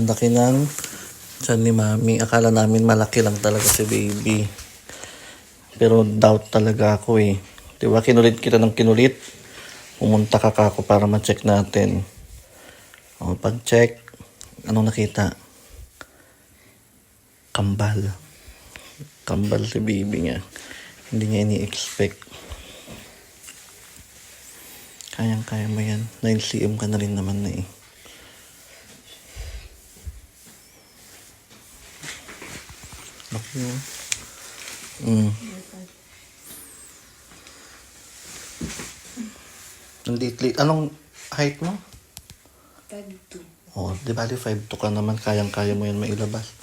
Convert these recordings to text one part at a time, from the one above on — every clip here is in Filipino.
Ang laki ng tiyan ni Mami. Akala namin malaki lang talaga si baby. Pero doubt talaga ako eh. Diba, kinulit kita ng kinulit. Pumunta ka kako para ma-check natin. O, pag-check, anong nakita? Kambal. Kambal si baby niya. Hindi niya ini-expect. Kayang-kaya mo yan. 9 cm ka na rin naman na eh. Laki mo. Nandit-lit. Anong height mo? 5'2". Oh, di ba 5'2" ka naman. Kayang-kaya mo yan mailabas.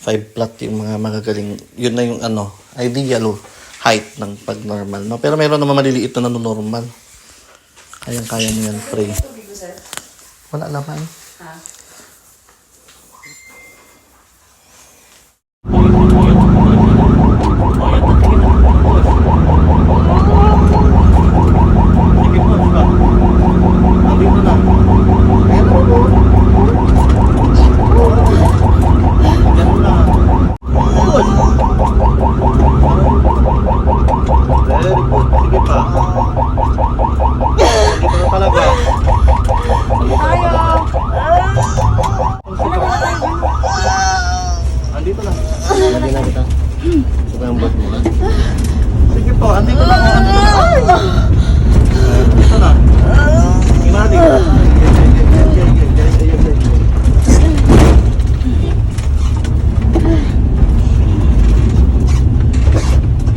5 flat yung mga magagaling. Yun na yung ideal height ng pag-normal. No? Pero mayroon naman maliliit na normal. Kayang-kaya mo yan, pre. Wala naman. Andito lang. Lagyan na kita. Suka ang bot mo. Sige po, andito lang. Andito na. Imadi.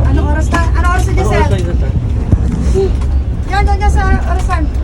Anong oras na? Anong oras na dyan, sir? Yan, dyan sa orasan.